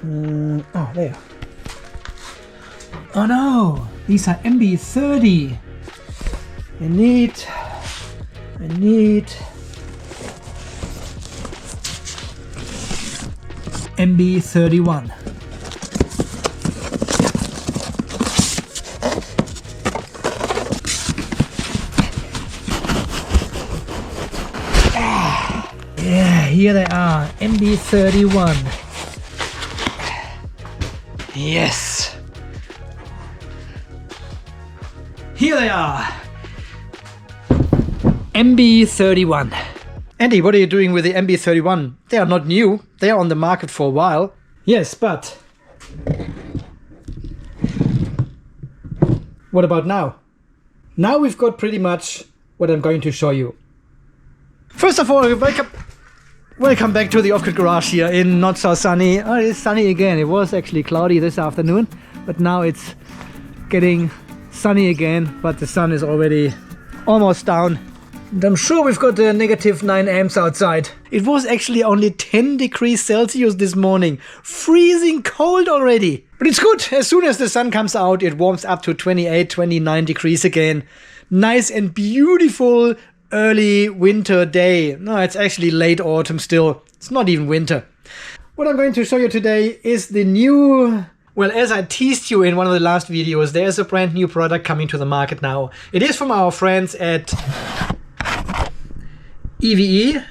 Oh, there. Oh no, these are MB30. I need MB31. Yeah, here they are, MB31. Yes. Here they are. MB31. Andy, what are you doing with the MB31? They are not new. They are on the market for a while. Yes, but what about now? Now we've got pretty much what I'm going to show you. First of all, welcome back to the off-grid garage here in not so sunny. Oh, it's sunny again. It was actually cloudy this afternoon, but now it's getting sunny again, but the sun is already almost down. And I'm sure we've got a negative 9 amps outside. It was actually only 10 degrees Celsius this morning. Freezing cold already. But it's good. As soon as the sun comes out, it warms up to 28, 29 degrees again. Nice and beautiful early winter day. No, it's actually late autumn still. It's not even winter. What I'm going to show you today is the new... Well, as I teased you in one of the last videos, there's a brand new product coming to the market now. It is from our friends at EVE,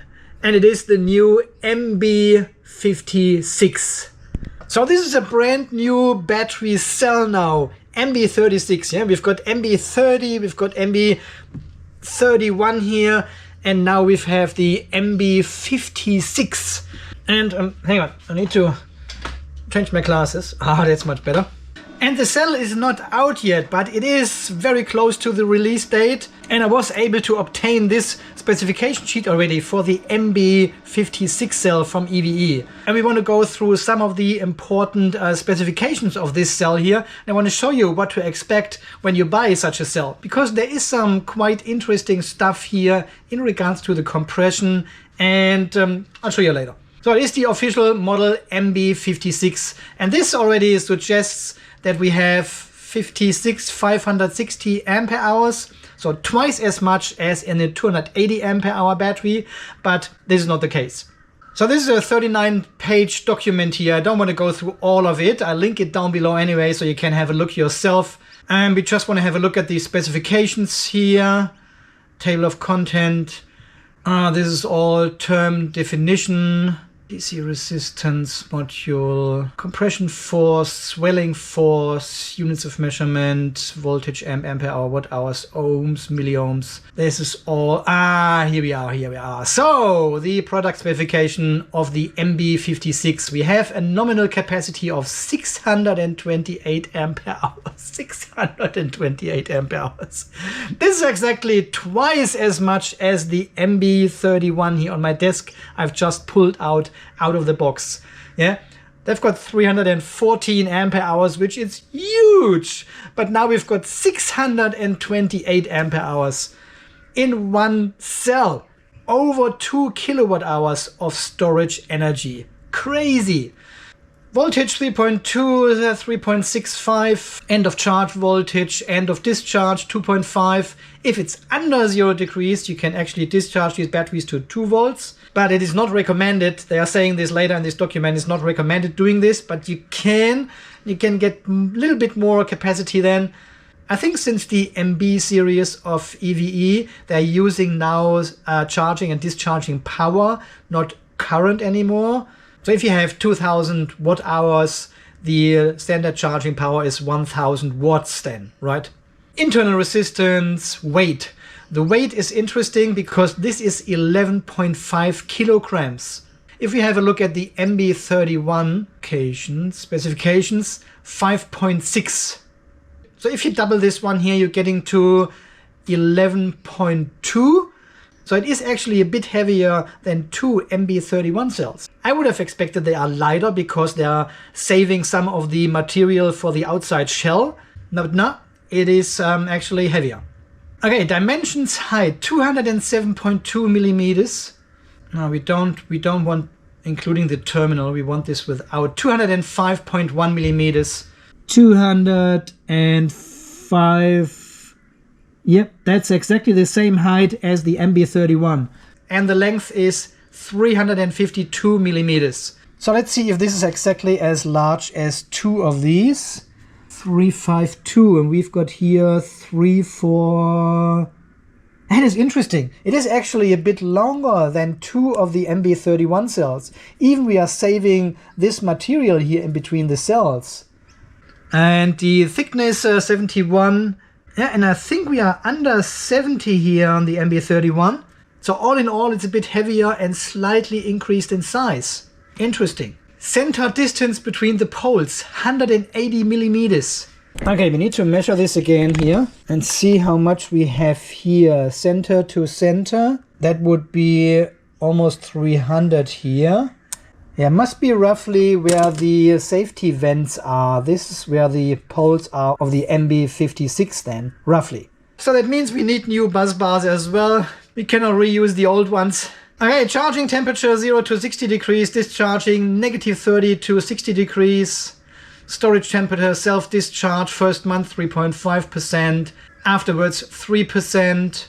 and it is the new MB56. So this is a brand new battery cell now, MB36. Yeah, we've got MB30, we've got MB31 here, and now we have the MB56. And hang on, I need to change my glasses. Ah, that's much better. And the cell is not out yet, but it is very close to the release date. And I was able to obtain this specification sheet already for the MB56 cell from EVE. And we want to go through some of the important specifications of this cell here. And I want to show you what to expect when you buy such a cell, because there is some quite interesting stuff here in regards to the compression, and I'll show you later. So it is the official model MB56, and this already suggests that we have 560 ampere hours, so twice as much as in a 280 ampere hour battery, but this is not the case. So this is a 39-page document here. I don't want to go through all of it. I'll link it down below anyway, so you can have a look yourself. And we just want to have a look at the specifications here, table of content. This is all term definition. DC resistance module, compression force, swelling force, units of measurement, voltage, ampere hour, watt hours, ohms, milliohms. This is all, here we are. So the product specification of the MB56, we have a nominal capacity of 628 ampere hours. 628 ampere hours. This is exactly twice as much as the MB31 here on my desk I've just pulled out of the box. Yeah, they've got 314 ampere hours, which is huge, but now we've got 628 ampere hours in one cell. Over 2 kilowatt hours of storage energy. Crazy. Voltage 3.2, 3.65, end of charge voltage, end of discharge 2.5. If it's under 0 degrees, you can actually discharge these batteries to 2 volts. But it is not recommended. They are saying this later in this document. It's not recommended doing this, but you can get a little bit more capacity then. I think since the MB series of EVE, they're using now charging and discharging power, not current anymore. So if you have 2000 watt hours, the standard charging power is 1000 watts then, right? Internal resistance, weight. The weight is interesting because this is 11.5 kilograms. If we have a look at the MB31 specifications, 5.6. So if you double this one here, you're getting to 11.2. So it is actually a bit heavier than 2 MB31 cells. I would have expected they are lighter because they are saving some of the material for the outside shell. But no, it is actually heavier. Okay, dimensions height 207.2 millimeters. No, we don't want including the terminal. We want this without 205.1 millimeters. 205. Yep, that's exactly the same height as the MB31. And the length is 352 millimeters. So let's see if this is exactly as large as two of these. 352, and we've got here 34. That is interesting. It is actually a bit longer than two of the MB31 cells. Even we are saving this material here in between the cells. And the thickness 71. Yeah, and I think we are under 70 here on the MB31. So all in all, it's a bit heavier and slightly increased in size. Interesting. Center distance between the poles, 180 millimeters. Okay, we need to measure this again here and see how much we have here. Center to center, that would be almost 300 here. Yeah, must be roughly where the safety vents are. This is where the poles are of the MB56 then, roughly. So that means we need new bus bars as well. We cannot reuse the old ones. Okay, charging temperature 0 to 60 degrees, discharging -30 to 60 degrees. Storage temperature, self-discharge, first month 3.5%, afterwards 3%.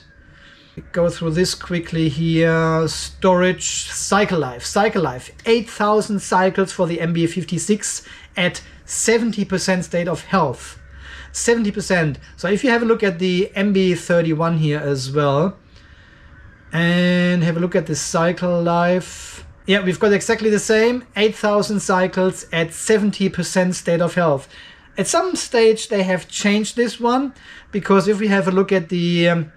We go through this quickly here. Storage, cycle life, 8,000 cycles for the MB56 at 70% state of health. 70%. So if you have a look at the MB31 here as well, and have a look at the cycle life. Yeah, we've got exactly the same, 8,000 cycles at 70% state of health. At some stage they have changed this one, because if we have a look at the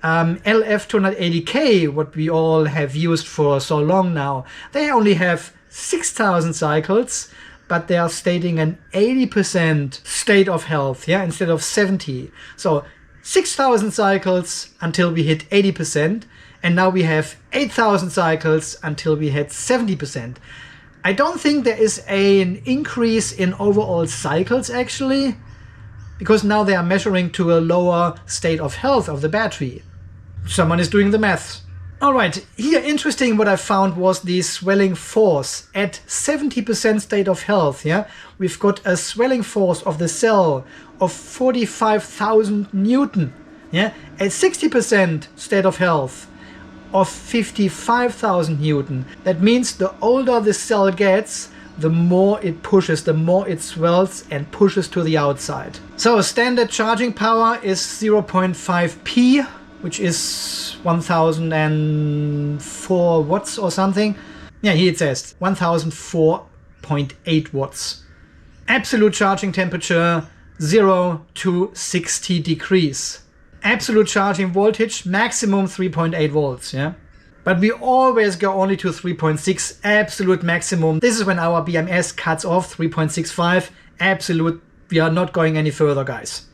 LF280K, what we all have used for so long now, they only have 6,000 cycles, but they are stating an 80% state of health, yeah, instead of 70. So 6,000 cycles until we hit 80%. And now we have 8,000 cycles until we hit 70%. I don't think there is an increase in overall cycles actually, because now they are measuring to a lower state of health of the battery. Someone is doing the math. Alright, here interesting what I found was the swelling force at 70% state of health. Yeah, we've got a swelling force of the cell of 45,000 Newton. Yeah, at 60% state of health of 55,000 Newton. That means the older the cell gets, the more it pushes, the more it swells and pushes to the outside. So standard charging power is 0.5 P, which is 1004 watts or something. Yeah, here it says 1004.8 watts. Absolute charging temperature 0 to 60 degrees. Absolute charging voltage, maximum 3.8 volts, yeah? But we always go only to 3.6, absolute maximum. This is when our BMS cuts off, 3.65, absolute. We are not going any further, guys.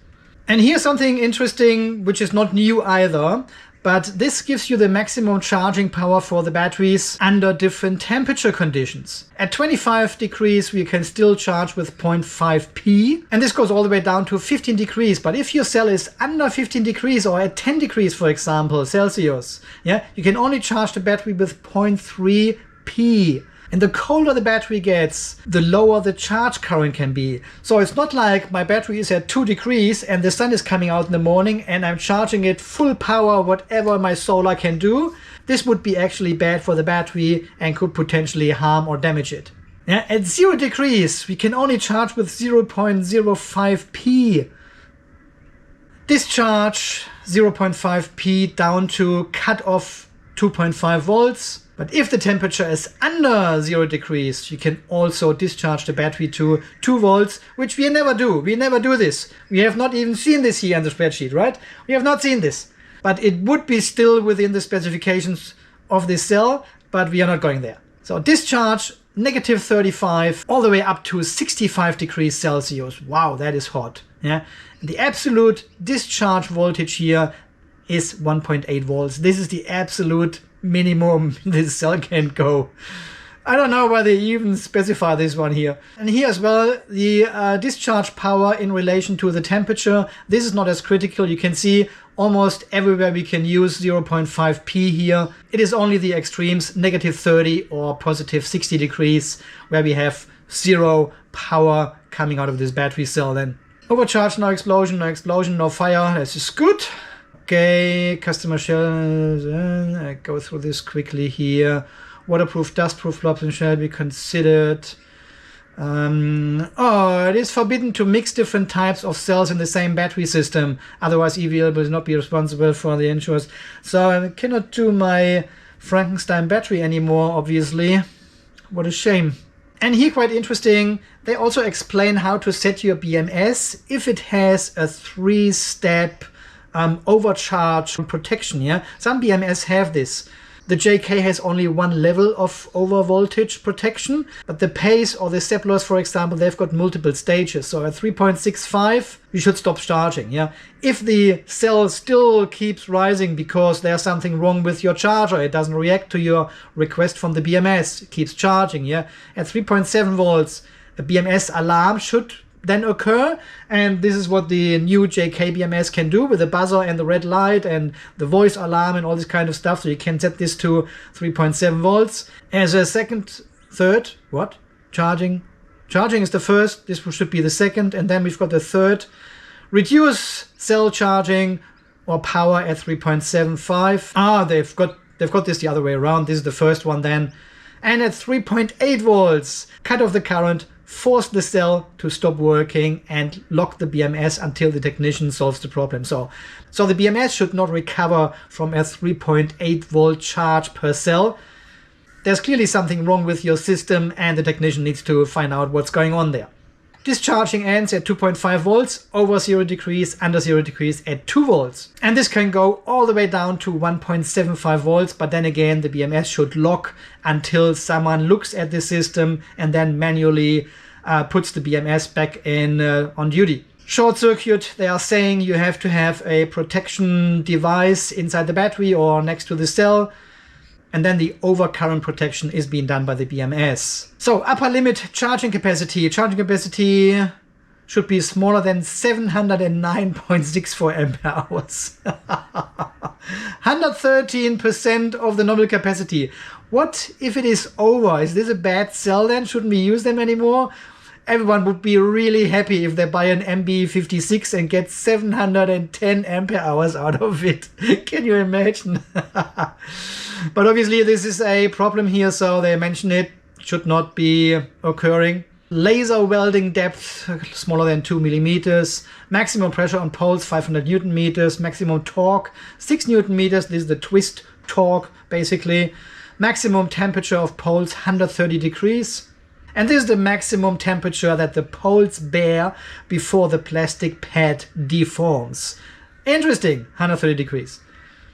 And here's something interesting, which is not new either, but this gives you the maximum charging power for the batteries under different temperature conditions. At 25 degrees, we can still charge with 0.5 P, and this goes all the way down to 15 degrees. But if your cell is under 15 degrees or at 10 degrees, for example, Celsius, yeah, you can only charge the battery with 0.3 P. And the colder the battery gets, the lower the charge current can be. So it's not like my battery is at 2 degrees and the sun is coming out in the morning and I'm charging it full power, whatever my solar can do. This would be actually bad for the battery and could potentially harm or damage it. Yeah, at 0 degrees, we can only charge with 0.05 P. Discharge 0.5 P down to cut off 2.5 volts. But if the temperature is under 0 degrees, you can also discharge the battery to 2 volts, which we never do. We never do this. We have not even seen this here in the spreadsheet, right? We have not seen this. But it would be still within the specifications of this cell, but we are not going there. So discharge -35 all the way up to 65 degrees Celsius. Wow, that is hot. Yeah. And the absolute discharge voltage here is 1.8 volts. This is the absolute minimum this cell can go. I don't know why they even specify this one here. And here as well, the discharge power in relation to the temperature. This is not as critical. You can see Almost everywhere we can use 0.5p here. It is only the extremes, -30 or +60 degrees, where we have zero power coming out of this battery cell then. Overcharge, no explosion, no fire. This is good. Okay, customer shells. I go through this quickly here. Waterproof, dustproof flops and shall be considered. It is forbidden to mix different types of cells in the same battery system. Otherwise, EVE will not be responsible for the insurance. So I cannot do my Frankenstein battery anymore, obviously. What a shame. And here, quite interesting, they also explain how to set your BMS if it has a 3-step overcharge protection. Yeah, some BMS have this. The JK has only one level of overvoltage protection, but the PACE or the Seplos, for example, they've got multiple stages. So at 3.65, you should stop charging. Yeah, if the cell still keeps rising because there's something wrong with your charger, it doesn't react to your request from the BMS, it keeps charging. Yeah, at 3.7 volts, a BMS alarm should then occur, and this is what the new JK BMS can do with the buzzer and the red light and the voice alarm and all this kind of stuff. So you can set this to 3.7 volts. As a third, charging is the first, this should be the second, and then we've got the third. Reduce cell charging or power at 3.75. They've got this the other way around. This is the first one then. And at 3.8 volts, cut off the current, force the cell to stop working and lock the BMS until the technician solves the problem. So the BMS should not recover from a 3.8 volt charge per cell. There's clearly something wrong with your system and the technician needs to find out what's going on there. Discharging ends at 2.5 volts, over 0 degrees, under 0 degrees at 2 volts. And this can go all the way down to 1.75 volts, but then again the BMS should lock until someone looks at the system and then manually puts the BMS back in on duty. Short circuit, they are saying you have to have a protection device inside the battery or next to the cell. And then the overcurrent protection is being done by the BMS. So upper limit charging capacity. Charging capacity should be smaller than 709.64 ampere hours. 113% of the nominal capacity. What if it is over? Is this a bad cell then? Shouldn't we use them anymore? Everyone would be really happy if they buy an MB56 and get 710 ampere hours out of it. Can you imagine? But obviously this is a problem here, so they mention it should not be occurring. Laser welding depth smaller than 2 millimeters. Maximum pressure on poles 500 Newton meters. Maximum torque 6 Newton meters. This is the twist torque basically. Maximum temperature of poles 130 degrees. And this is the maximum temperature that the poles bear before the plastic pad deforms. Interesting, 130 degrees.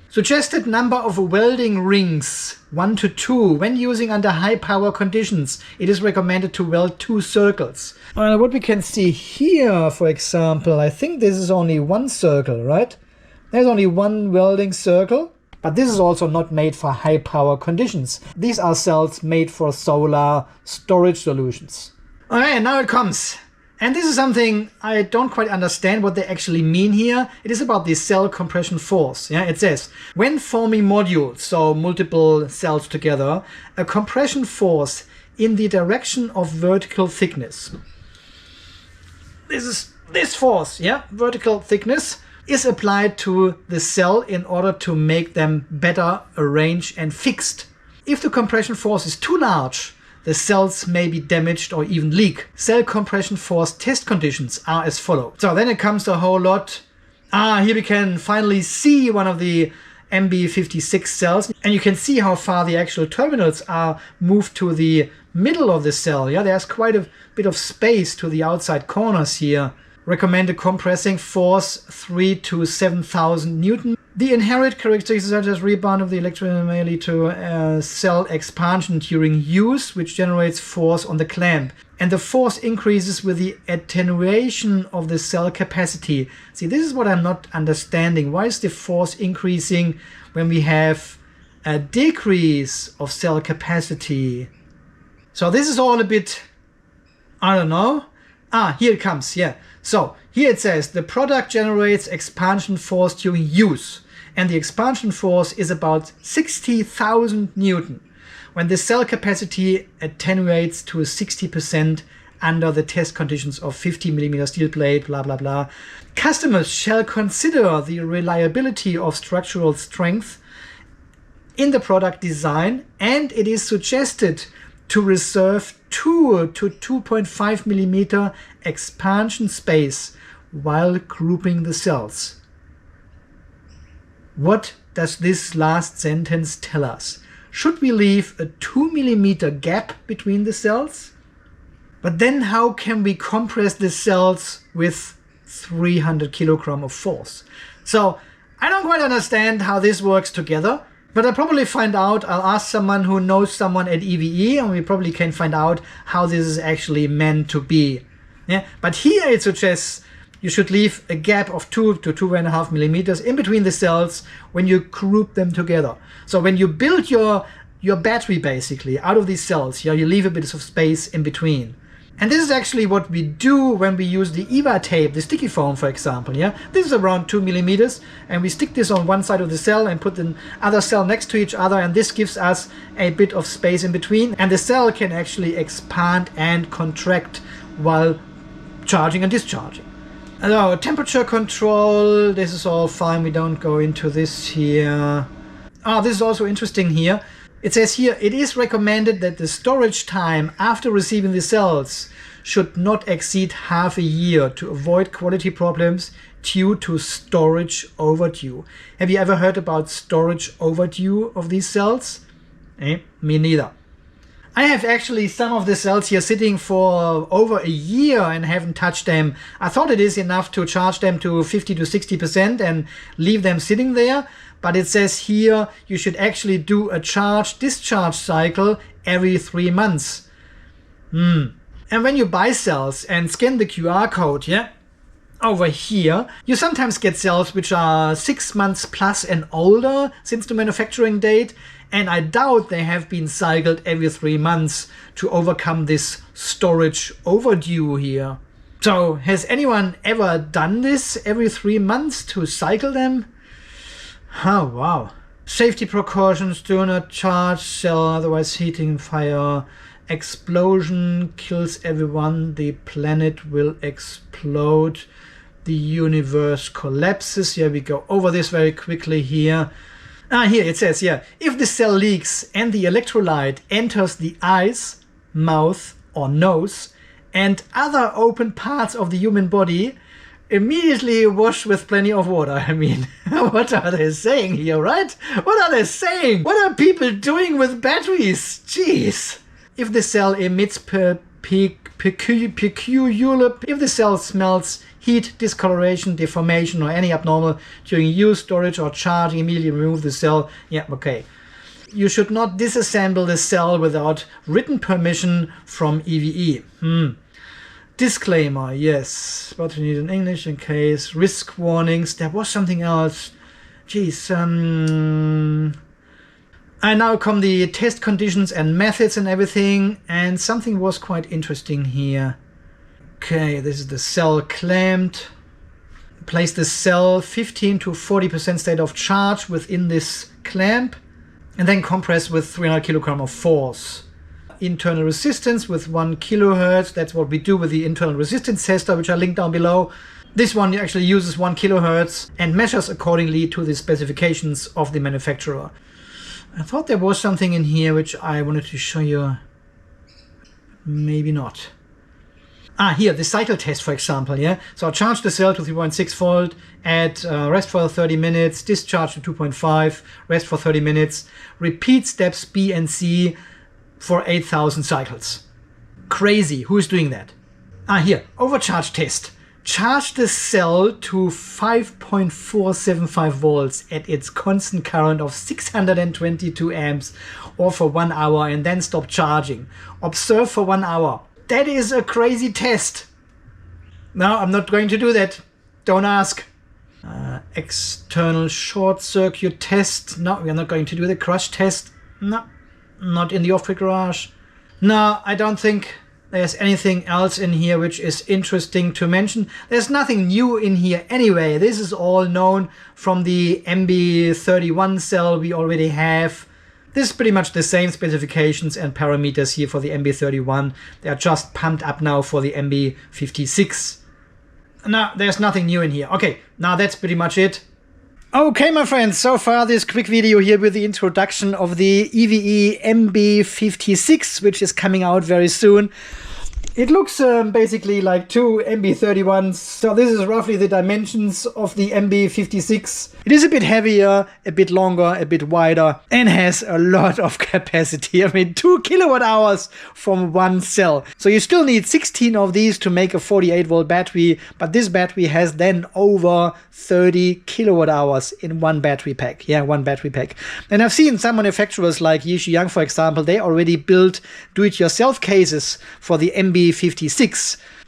Suggested number of welding rings, 1 to 2. When using under high power conditions, it is recommended to weld 2 circles. Well, what we can see here, for example, I think this is only 1 circle, right? There's only 1 welding circle. But this is also not made for high power conditions. These are cells made for solar storage solutions. Alright, and now it comes. And this is something I don't quite understand what they actually mean here. It is about the cell compression force. Yeah, it says, when forming modules, so multiple cells together, a compression force in the direction of vertical thickness. This is this force, yeah, vertical thickness, is applied to the cell in order to make them better arranged and fixed. If the compression force is too large, the cells may be damaged or even leak. Cell compression force test conditions are as follows. So then it comes a whole lot. Here we can finally see one of the MB56 cells, and you can see how far the actual terminals are moved to the middle of the cell. Yeah, there's quite a bit of space to the outside corners here. Recommended compressing force 3 to 7,000 Newton. The inherent characteristics such as rebound of the electron may lead to cell expansion during use, which generates force on the clamp. And the force increases with the attenuation of the cell capacity. See, this is what I'm not understanding. Why is the force increasing when we have a decrease of cell capacity? So this is all a bit, I don't know. Here it comes, yeah. So here it says the product generates expansion force during use, and the expansion force is about 60,000 Newton when the cell capacity attenuates to 60% under the test conditions of 50mm steel plate, blah blah blah. Customers shall consider the reliability of structural strength in the product design, and it is suggested to reserve 2 to 2.5mm expansion space while grouping the cells. What does this last sentence tell us? Should we leave a 2mm gap between the cells? But then how can we compress the cells with 300 kilogram of force? So I don't quite understand how this works together. But I'll probably find out. I'll ask someone who knows someone at EVE, and we probably can find out how this is actually meant to be. Yeah. But here it suggests you should leave a gap of 2 to 2.5mm in between the cells when you group them together. So when you build your battery basically out of these cells, you leave a bit of space in between. And this is actually what we do when we use the EVA tape, the sticky foam, for example. Yeah, this is around 2mm, and we stick this on one side of the cell and put the other cell next to each other, and this gives us a bit of space in between, and the cell can actually expand and contract while charging and discharging. So temperature control, this is all fine. We don't go into this here. This is also interesting here. It says here, it is recommended that the storage time after receiving the cells should not exceed half a year to avoid quality problems due to storage overdue. Have you ever heard about storage overdue of these cells? Me neither. I have actually some of the cells here sitting for over a year and haven't touched them. I thought it is enough to charge them to 50 to 60% and leave them sitting there. But it says here you should actually do a charge-discharge cycle every 3 months. And when you buy cells and scan the QR code, yeah, over here, you sometimes get cells which are 6 months plus and older since the manufacturing date. And I doubt they have been cycled every 3 months to overcome this storage overdue here. So has anyone ever done this every 3 months to cycle them? Oh, wow. Safety precautions: do not charge cell, otherwise heating, fire. Explosion kills everyone. The planet will explode. The universe collapses. Here we go over this very quickly here. Here it says, yeah, if the cell leaks and the electrolyte enters the eyes, mouth or nose and other open parts of the human body, immediately wash with plenty of water. I mean, what are they saying here, right? What are they saying? What are people doing with batteries? Jeez. If the cell emits if the cell smells heat, discoloration, deformation, or any abnormal during use, storage, or charging, immediately remove the cell. Yeah, okay. You should not disassemble the cell without written permission from EVE. Disclaimer, yes, but we need in English in case. Risk warnings. There was something else. Jeez. And now come the test conditions and methods and everything. And something was quite interesting here. Okay, this is the cell clamped. Place the cell 15 to 40% state of charge within this clamp. And then compress with 300 kilogram of force. Internal resistance with 1 kilohertz. That's what we do with the internal resistance tester, which I linked down below. This one actually uses 1 kilohertz and measures accordingly to the specifications of the manufacturer. I thought there was something in here which I wanted to show you. Maybe not. Here, the cycle test, for example, yeah? So I charge the cell to 3.6 volt, add rest for 30 minutes, discharge to 2.5, rest for 30 minutes, repeat steps B and C for 8,000 cycles. Crazy. Who's doing that? Here, overcharge test. Charge the cell to 5.475 volts at its constant current of 622 amps or for 1 hour and then stop charging. Observe for 1 hour. That is a crazy test. No, I'm not going to do that. Don't ask. External short circuit test. No, we're not going to do the crush test. No, not in the off-grid garage. No, I don't think there's anything else in here which is interesting to mention. There's nothing new in here anyway. This is all known from the MB31 cell we already have. This is pretty much the same specifications and parameters here for the MB31. They are just pumped up now for the MB56. Now, there's nothing new in here. Okay, now that's pretty much it. Okay, my friends, so far this quick video here with the introduction of the EVE MB56, which is coming out very soon. It looks basically like two MB31s, so this is roughly the dimensions of the MB56. It is a bit heavier, a bit longer, a bit wider, and has a lot of capacity. I mean, 2 kilowatt hours from one cell. So you still need 16 of these to make a 48-volt battery, but this battery has then over 30 kilowatt hours in one battery pack. Yeah, one battery pack. And I've seen some manufacturers like Yixi, for example, they already built do-it-yourself cases for the MB56.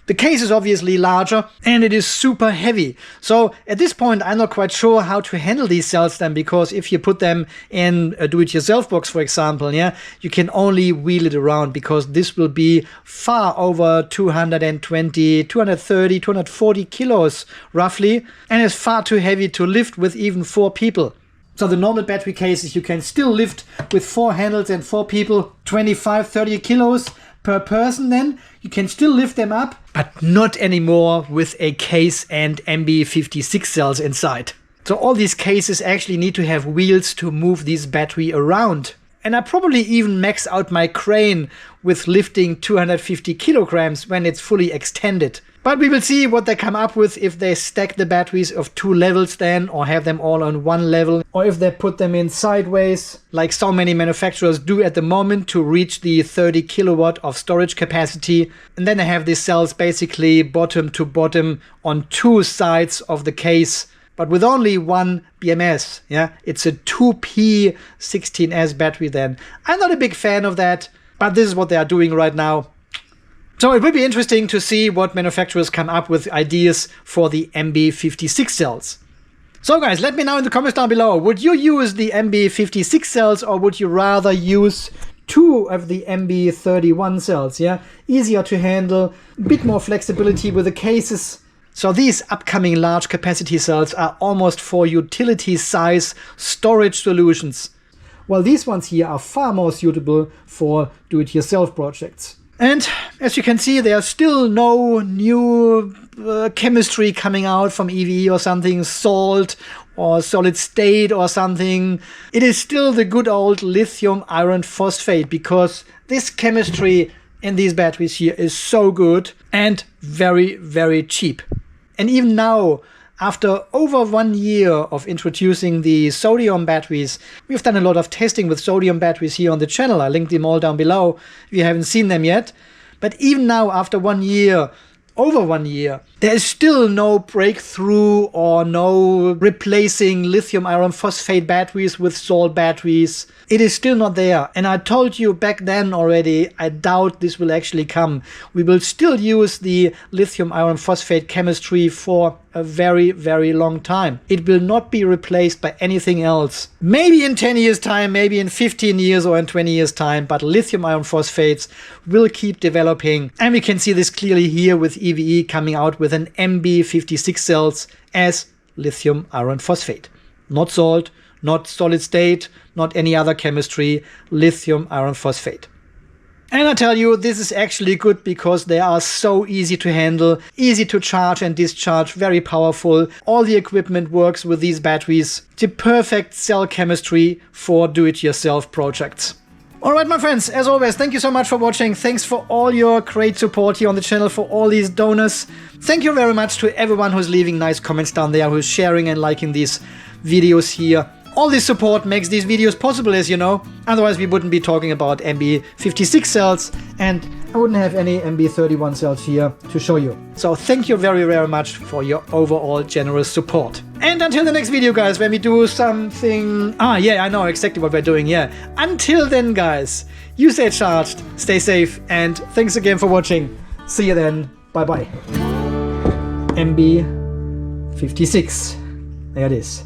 The case is obviously larger and it is super heavy. So at this point, I'm not quite sure how to handle these cells then, because if you put them in a do-it-yourself box, for example, yeah, you can only wheel it around because this will be far over 220, 230, 240 kilos roughly, and it's far too heavy to lift with even 4 people. So the normal battery cases you can still lift with 4 handles and 4 people, 25, 30 kilos per person then. You can still lift them up, but not anymore with a case and MB56 cells inside. So all these cases actually need to have wheels to move this battery around. And I probably even max out my crane with lifting 250 kilograms when it's fully extended. But we will see what they come up with if they stack the batteries of 2 levels then, or have them all on one level, or if they put them in sideways, like so many manufacturers do at the moment to reach the 30 kilowatt of storage capacity. And then they have these cells basically bottom to bottom on 2 sides of the case, but with only 1 BMS. Yeah, it's a 2P16S battery then. I'm not a big fan of that, but this is what they are doing right now. So it will be interesting to see what manufacturers come up with ideas for the MB56 cells. So guys, let me know in the comments down below. Would you use the MB56 cells, or would you rather use 2 of the MB31 cells? Yeah, easier to handle, a bit more flexibility with the cases. So these upcoming large capacity cells are almost for utility size storage solutions, while these ones here are far more suitable for do-it-yourself projects. And as you can see, there's still no new chemistry coming out from EVE or something, salt or solid state or something. It is still the good old lithium iron phosphate, because this chemistry in these batteries here is so good and very, very cheap. And even now, after over 1 year of introducing the sodium batteries, we've done a lot of testing with sodium batteries here on the channel. I linked them all down below if you haven't seen them yet. But even now, after 1 year, over 1 year, there is still no breakthrough or no replacing lithium iron phosphate batteries with salt batteries. It is still not there. And I told you back then already, I doubt this will actually come. We will still use the lithium iron phosphate chemistry for a very, very long time. It will not be replaced by anything else. Maybe in 10 years time, maybe in 15 years or in 20 years time, but lithium iron phosphates will keep developing. And we can see this clearly here with EVE coming out with an MB56 cells as lithium iron phosphate. Not salt, not solid state, not any other chemistry, lithium iron phosphate. And I tell you, this is actually good because they are so easy to handle, easy to charge and discharge, very powerful. All the equipment works with these batteries. The perfect cell chemistry for do-it-yourself projects. Alright my friends, as always, thank you so much for watching. Thanks for all your great support here on the channel, for all these donors. Thank you very much to everyone who's leaving nice comments down there, who's sharing and liking these videos here. All this support makes these videos possible, as you know. Otherwise we wouldn't be talking about MB56 cells, and I wouldn't have any MB31 cells here to show you. So thank you very, very much for your overall generous support. And until the next video, guys, when we do something... yeah, I know exactly what we're doing, yeah. Until then, guys, you stay charged, stay safe, and thanks again for watching. See you then. Bye-bye. MB56. There it is.